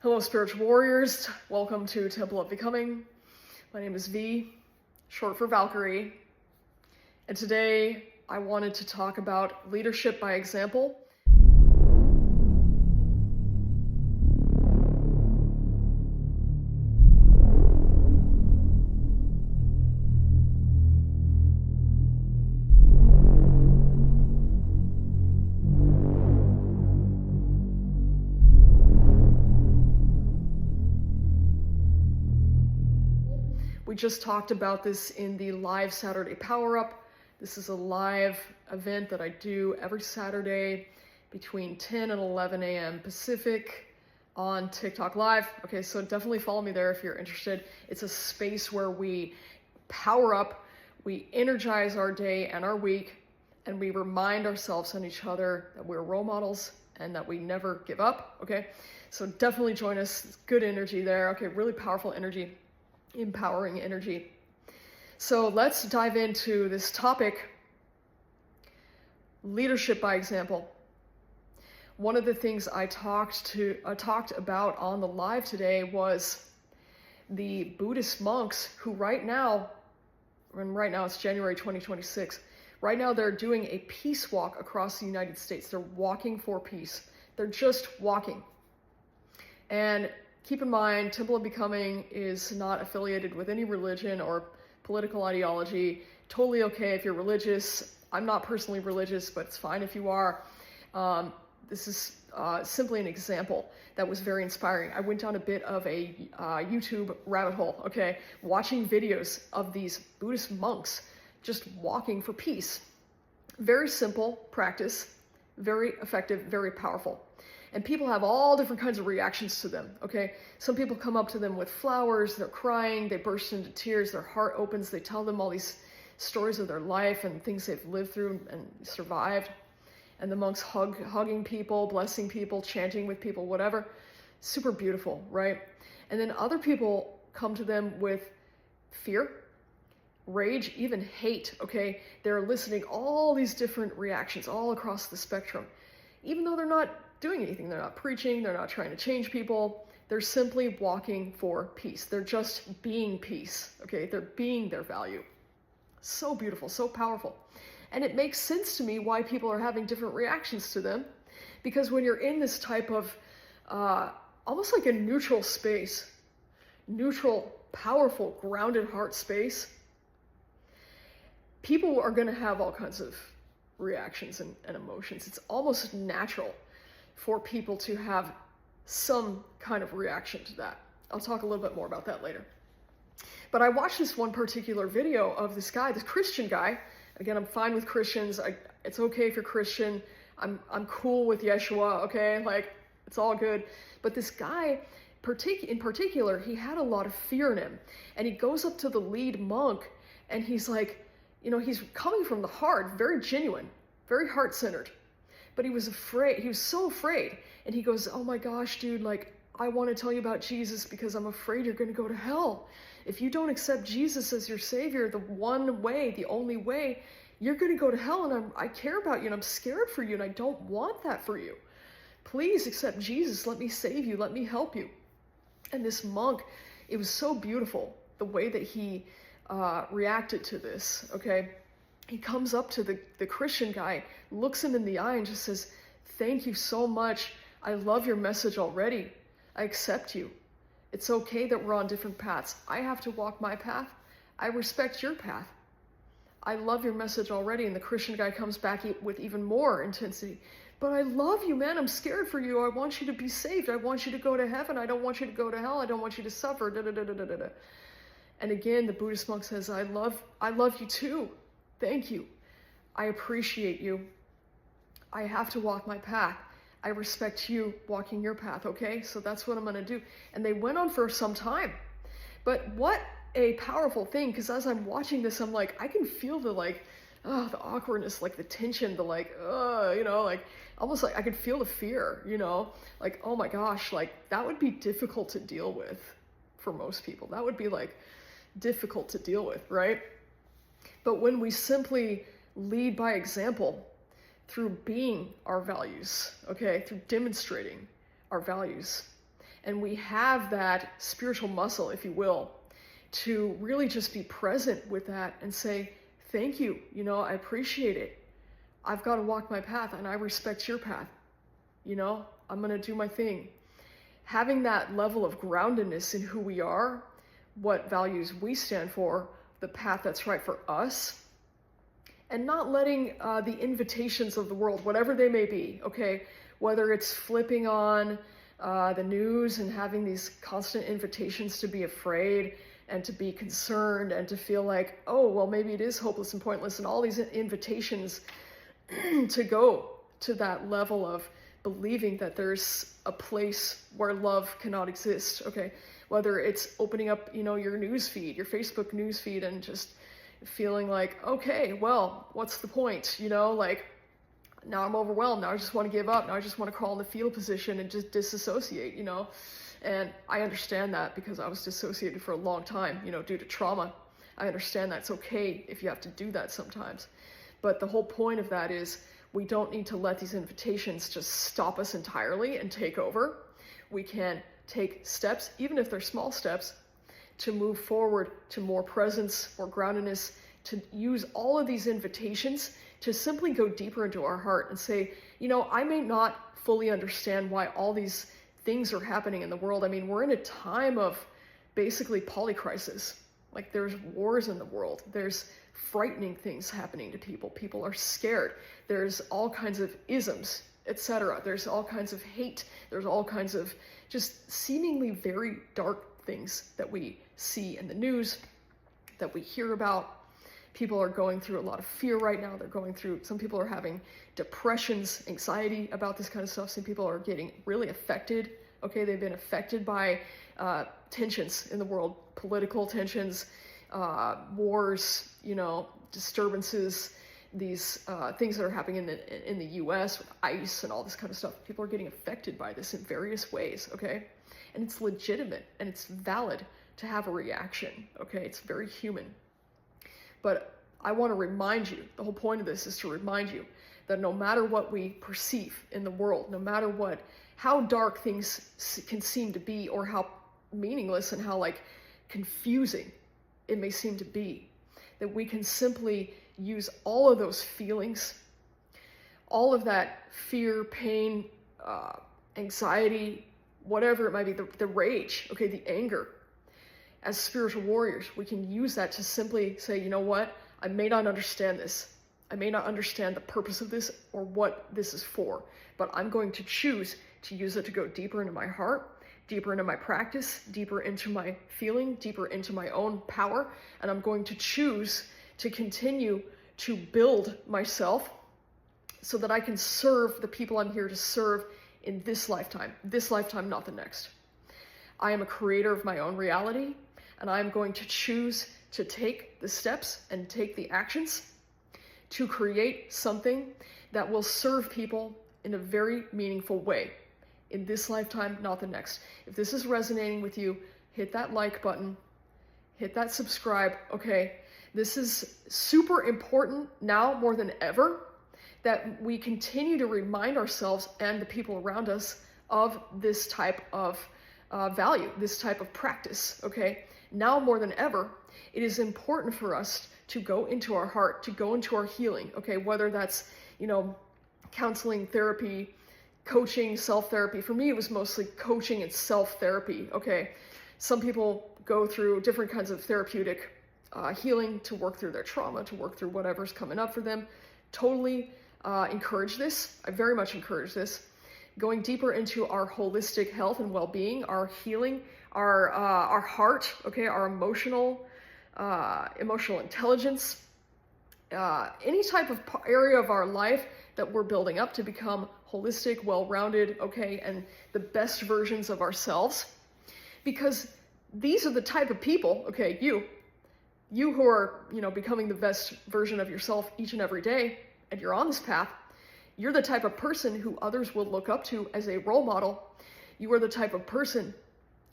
Hello, spiritual warriors. Welcome to Temple of Becoming. My name is V, short for Valkyrie. And today I wanted to talk about leadership by example. We just talked about this in the live Saturday Power Up. This is a live event that I do every Saturday between 10 and 11 a.m. Pacific on TikTok Live. Okay, so definitely follow me there if you're interested. It's a space where we power up, we energize our day and our week, and we remind ourselves and each other that we're role models and that we never give up, okay? So definitely join us. It's good energy there, okay? Really powerful energy. Empowering energy. So let's dive into this topic, leadership by example. One of the things I talked about on the live today was the Buddhist monks who right now it's January 2026, right now they're doing a peace walk across the United States. They're walking for peace. They're just walking. And keep in mind, Temple of Becoming is not affiliated with any religion or political ideology. Totally okay if you're religious. I'm not personally religious, but it's fine if you are. This is simply an example that was very inspiring. I went down a bit of a YouTube rabbit hole, okay, watching videos of these Buddhist monks just walking for peace. Very simple practice, very effective, very powerful. And people have all different kinds of reactions to them, okay? Some people come up to them with flowers, they're crying, they burst into tears, their heart opens, they tell them all these stories of their life and things they've lived through and survived. And the monks hugging people, blessing people, chanting with people, whatever. Super beautiful, right? And then other people come to them with fear, rage, even hate, okay? They're eliciting all these different reactions all across the spectrum. Even though they're not doing anything, they're not preaching, they're not trying to change people, they're simply walking for peace. They're just being peace, okay? They're being their value. So beautiful, so powerful. And it makes sense to me why people are having different reactions to them, because when you're in this type of almost like a neutral space, neutral, powerful, grounded heart space, people are going to have all kinds of reactions and emotions. It's almost natural for people to have some kind of reaction to that. I'll talk a little bit more about that later. But I watched this one particular video of this guy, this Christian guy. Again, I'm fine with Christians. It's okay if you're Christian. I'm cool with Yeshua, okay? Like, it's all good. But this guy, in particular, he had a lot of fear in him. And he goes up to the lead monk, and he's like, you know, he's coming from the heart, very genuine, very heart-centered. But he was afraid. He was so afraid. And he goes, oh my gosh, dude, like, I want to tell you about Jesus because I'm afraid you're going to go to hell. If you don't accept Jesus as your savior, the one way, the only way, you're going to go to hell. And I care about you and I'm scared for you and I don't want that for you. Please accept Jesus. Let me save you. Let me help you. And this monk, it was so beautiful the way that he reacted to this, okay? He comes up to the Christian guy, looks him in the eye and just says, thank you so much. I love your message already. I accept you. It's okay that we're on different paths. I have to walk my path. I respect your path. I love your message already. And the Christian guy comes back with even more intensity. But I love you, man. I'm scared for you. I want you to be saved. I want you to go to heaven. I don't want you to go to hell. I don't want you to suffer. Da, da, da, da, da, da. And again, the Buddhist monk says, I love you too. Thank you. I appreciate you. I have to walk my path. I respect you walking your path, okay? So that's what I'm going to do. And they went on for some time. But what a powerful thing, because as I'm watching this, I'm like, I can feel the the awkwardness, like the tension, the like almost like I could feel the fear, like, oh my gosh, like that would be difficult to deal with for most people. That would be like difficult to deal with, right? But when we simply lead by example through being our values, okay, through demonstrating our values, And we have that spiritual muscle, if you will, to really just be present with that and say, thank you, I appreciate it. I've got to walk my path and I respect your path. I'm going to do my thing. Having that level of groundedness in who we are, what values we stand for, the path that's right for us, and not letting the invitations of the world, whatever they may be, okay, whether it's flipping on the news and having these constant invitations to be afraid and to be concerned and to feel like, oh, well, maybe it is hopeless and pointless, and all these invitations to go to that level of believing that there's a place where love cannot exist, okay? Whether it's opening up, your news feed, your Facebook news feed, and just feeling like, okay, well, what's the point? Like, now I'm overwhelmed. Now I just want to give up. Now I just want to crawl in the fetal position and just disassociate, And I understand that because I was dissociated for a long time, due to trauma. I understand that it's okay if you have to do that sometimes. But the whole point of that is we don't need to let these invitations just stop us entirely and take over. We can take steps, even if they're small steps, to move forward to more presence, more groundedness, to use all of these invitations to simply go deeper into our heart and say, I may not fully understand why all these things are happening in the world. I mean, we're in a time of basically polycrisis. Like, there's wars in the world. There's frightening things happening to people. People are scared. There's all kinds of isms, etc. There's all kinds of hate. There's all kinds of just seemingly very dark things that we see in the news, that we hear about. People are going through a lot of fear right now. Some people are having depressions, anxiety about this kind of stuff. Some people are getting really affected. Okay, they've been affected by tensions in the world, political tensions, wars, disturbances, these things that are happening in the U.S. with ICE and all this kind of stuff. People are getting affected by this in various ways, okay? And it's legitimate and it's valid to have a reaction, okay? It's very human. But I want to remind you, the whole point of this is to remind you that no matter what we perceive in the world, no matter how dark things can seem to be, or how meaningless and how confusing it may seem to be, that we can simply use all of those feelings, all of that fear, pain, anxiety, whatever it might be, the rage, okay, the anger. As spiritual warriors, we can use that to simply say, you know what? I may not understand this. I may not understand the purpose of this or what this is for, but I'm going to choose to use it to go deeper into my heart, deeper into my practice, deeper into my feeling, deeper into my own power, and I'm going to choose to continue to build myself so that I can serve the people I'm here to serve in this lifetime, not the next. I am a creator of my own reality, and I'm going to choose to take the steps and take the actions to create something that will serve people in a very meaningful way in this lifetime, not the next. If this is resonating with you, hit that like button, hit that subscribe, okay? This is super important now more than ever, that we continue to remind ourselves and the people around us of this type of value, this type of practice, okay? Now more than ever, it is important for us to go into our heart, to go into our healing, okay? Whether that's, counseling, therapy, coaching, self-therapy. For me, it was mostly coaching and self-therapy, okay? Some people go through different kinds of therapeutic healing to work through their trauma, to work through whatever's coming up for them. Totally encourage this. I very much encourage this. Going deeper into our holistic health and well-being, our healing, our heart, okay, our emotional intelligence, any type of area of our life that we're building up to become holistic, well-rounded, okay, and the best versions of ourselves. Because these are the type of people, okay, you who are, becoming the best version of yourself each and every day, and you're on this path, you're the type of person who others will look up to as a role model. You are the type of person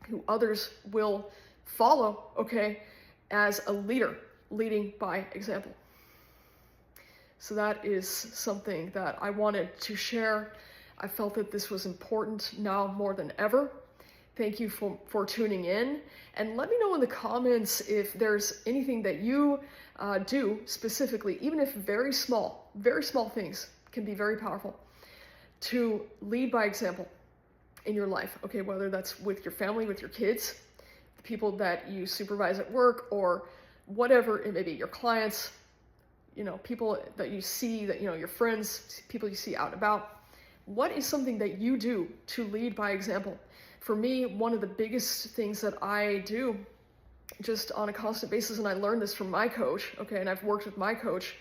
who others will follow, okay, as a leader, leading by example. So that is something that I wanted to share. I felt that this was important now more than ever, Thank you for tuning in. And let me know in the comments if there's anything that you do specifically, even if very small things can be very powerful, to lead by example in your life. Okay, whether that's with your family, with your kids, the people that you supervise at work, or whatever it may be, your clients, people that you see, that, your friends, people you see out and about. What is something that you do to lead by example? For me, one of the biggest things that I do just on a constant basis, and I learned this from my coach, okay, and I've worked with my coach,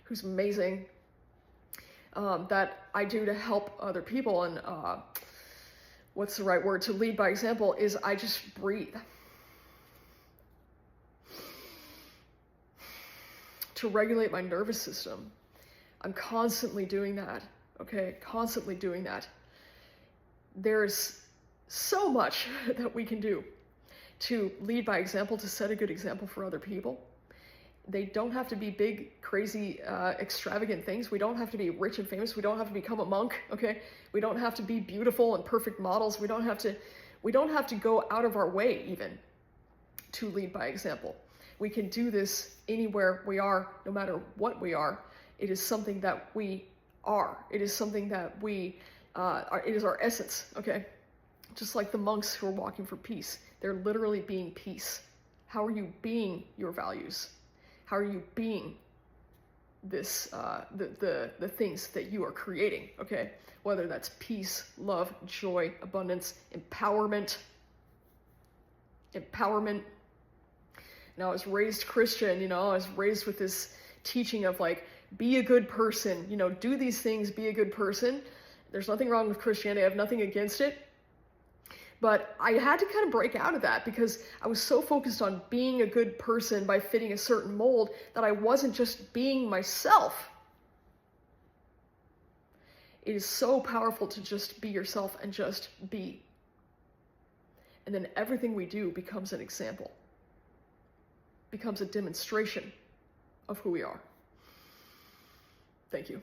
who's amazing, that I do to help other people, and what's the right word, to lead by example, is I just breathe. To regulate my nervous system. I'm constantly doing that, okay, constantly doing that. There's so much that we can do to lead by example, to set a good example for other people. They don't have to be big, crazy, extravagant things. We don't have to be rich and famous. We don't have to become a monk, okay? We don't have to be beautiful and perfect models. We don't have to go out of our way even to lead by example. We can do this anywhere we are, no matter what we are. It is something that we are. It is something that we it is our essence, okay? Just like the monks who are walking for peace. They're literally being peace. How are you being your values? How are you being this, the things that you are creating, okay? Whether that's peace, love, joy, abundance, empowerment. Now, I was raised Christian, I was raised with this teaching of like, be a good person, do these things, be a good person. There's nothing wrong with Christianity. I have nothing against it. But I had to kind of break out of that because I was so focused on being a good person by fitting a certain mold that I wasn't just being myself. It is so powerful to just be yourself and just be. And then everything we do becomes an example, becomes a demonstration of who we are. Thank you.